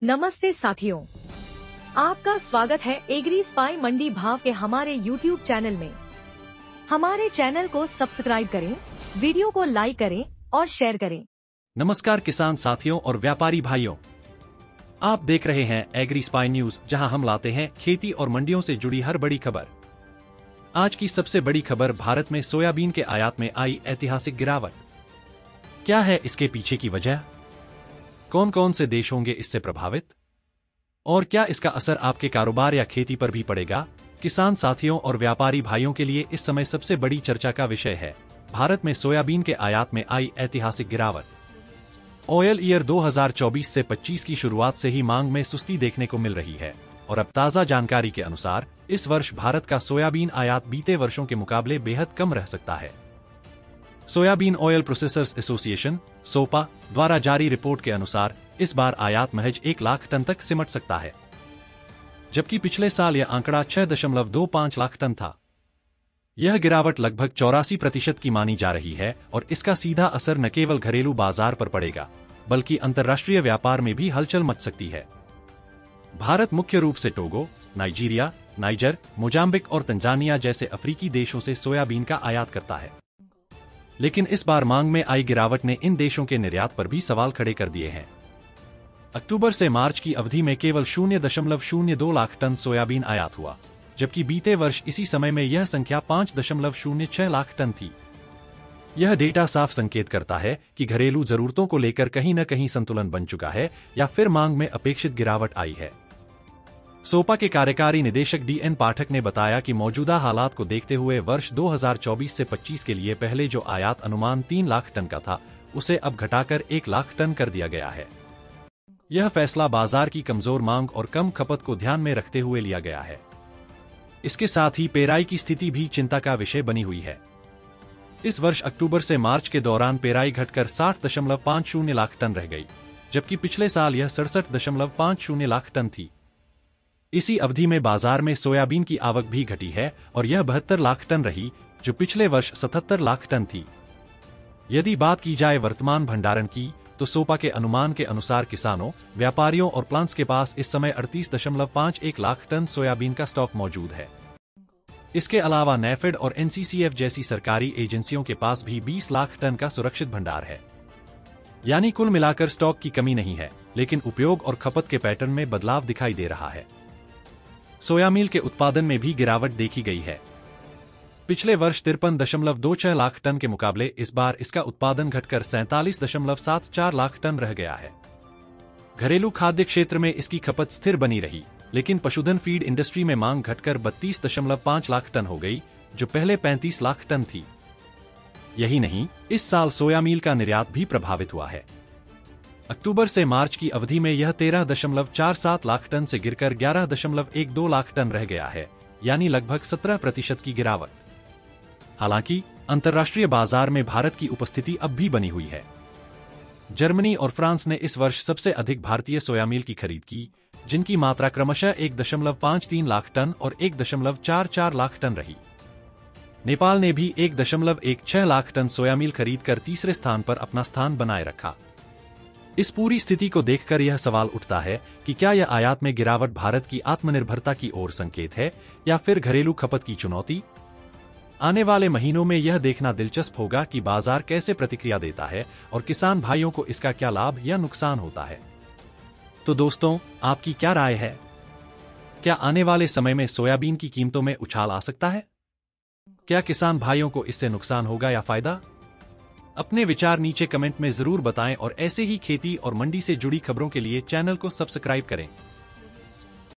नमस्ते साथियों, आपका स्वागत है एग्री स्पाई मंडी भाव के हमारे YouTube चैनल में। हमारे चैनल को सब्सक्राइब करें, वीडियो को लाइक करें और शेयर करें। नमस्कार किसान साथियों और व्यापारी भाइयों, आप देख रहे हैं एग्री स्पाई न्यूज, जहां हम लाते हैं खेती और मंडियों से जुड़ी हर बड़ी खबर। आज की सबसे बड़ी खबर, भारत में सोयाबीन के आयात में आई ऐतिहासिक गिरावट। क्या है इसके पीछे की वजह? कौन कौन से देश होंगे इससे प्रभावित, और क्या इसका असर आपके कारोबार या खेती पर भी पड़ेगा? किसान साथियों और व्यापारी भाइयों के लिए इस समय सबसे बड़ी चर्चा का विषय है भारत में सोयाबीन के आयात में आई ऐतिहासिक गिरावट। ऑयल ईयर 2024 से 25 की शुरुआत से ही मांग में सुस्ती देखने को मिल रही है और अब ताजा जानकारी के अनुसार इस वर्ष भारत का सोयाबीन आयात बीते वर्षों के मुकाबले बेहद कम रह सकता है। सोयाबीन ऑयल प्रोसेसर्स एसोसिएशन सोपा द्वारा जारी रिपोर्ट के अनुसार इस बार आयात महज 1 लाख टन तक सिमट सकता है, जबकि पिछले साल यह आंकड़ा 6.25 लाख टन था। यह गिरावट लगभग 84% की मानी जा रही है और इसका सीधा असर न केवल घरेलू बाजार पर पड़ेगा, बल्कि अंतर्राष्ट्रीय व्यापार में भी हलचल मच सकती है। भारत मुख्य रूप से टोगो, नाइजीरिया, नाइजर, मोजाम्बिक और तंजानिया जैसे अफ्रीकी देशों से सोयाबीन का आयात करता है, लेकिन इस बार मांग में आई गिरावट ने इन देशों के निर्यात पर भी सवाल खड़े कर दिए हैं। अक्टूबर से मार्च की अवधि में केवल 0.02 लाख टन सोयाबीन आयात हुआ, जबकि बीते वर्ष इसी समय में यह संख्या 5.06 लाख टन थी। यह डेटा साफ संकेत करता है कि घरेलू जरूरतों को लेकर कहीं न कहीं संतुलन बन चुका है या फिर मांग में अपेक्षित गिरावट आई है। सोपा के कार्यकारी निदेशक DN पाठक ने बताया कि मौजूदा हालात को देखते हुए वर्ष 2024 से 25 के लिए पहले जो आयात अनुमान 3 लाख टन का था, उसे अब घटाकर 1 लाख टन कर दिया गया है। यह फैसला बाजार की कमजोर मांग और कम खपत को ध्यान में रखते हुए लिया गया है। इसके साथ ही पेराई की स्थिति भी चिंता का विषय बनी हुई है। इस वर्ष अक्टूबर से मार्च के दौरान पेराई घटकर 60.50 लाख टन रह गई, जबकि पिछले साल यह 67.50 लाख टन थी। इसी अवधि में बाजार में सोयाबीन की आवक भी घटी है और यह 72 लाख टन रही, जो पिछले वर्ष 77 लाख टन थी। यदि बात की जाए वर्तमान भंडारण की, तो सोपा के अनुमान के अनुसार किसानों, व्यापारियों और प्लांट्स के पास इस समय 38.51 लाख टन सोयाबीन का स्टॉक मौजूद है। इसके अलावा नेफेड और NCCF जैसी सरकारी एजेंसियों के पास भी 20 लाख टन का सुरक्षित भंडार है। यानी कुल मिलाकर स्टॉक की कमी नहीं है, लेकिन उपयोग और खपत के पैटर्न में बदलाव दिखाई दे रहा है। सोयामील के उत्पादन में भी गिरावट देखी गई है। पिछले वर्ष 53.26 लाख टन के मुकाबले इस बार इसका उत्पादन घटकर 47.74 लाख टन रह गया है। घरेलू खाद्य क्षेत्र में इसकी खपत स्थिर बनी रही, लेकिन पशुधन फीड इंडस्ट्री में मांग घटकर 32.5 लाख टन हो गई, जो पहले 35 लाख टन थी। यही नहीं, इस साल सोयामील का निर्यात भी प्रभावित हुआ है। अक्टूबर से मार्च की अवधि में यह 13.47 लाख टन से गिरकर 11.12 लाख टन रह गया है, यानी लगभग 17% की गिरावट। हालांकि अंतर्राष्ट्रीय बाजार में भारत की उपस्थिति अब भी बनी हुई है। जर्मनी और फ्रांस ने इस वर्ष सबसे अधिक भारतीय सोयामील की खरीद की, जिनकी मात्रा क्रमशः 1.53 लाख टन और 1.44 लाख टन रही। नेपाल ने भी 1.16 लाख टन सोयामील खरीदकर तीसरे स्थान पर अपना स्थान बनाए रखा। इस पूरी स्थिति को देखकर यह सवाल उठता है कि क्या यह आयात में गिरावट भारत की आत्मनिर्भरता की ओर संकेत है या फिर घरेलू खपत की चुनौती? आने वाले महीनों में यह देखना दिलचस्प होगा कि बाजार कैसे प्रतिक्रिया देता है और किसान भाइयों को इसका क्या लाभ या नुकसान होता है। तो दोस्तों, आपकी क्या राय है? क्या आने वाले समय में सोयाबीन की कीमतों में उछाल आ सकता है? क्या किसान भाइयों को इससे नुकसान होगा या फायदा? अपने विचार नीचे कमेंट में जरूर बताएं और ऐसे ही खेती और मंडी से जुड़ी खबरों के लिए चैनल को सब्सक्राइब करें।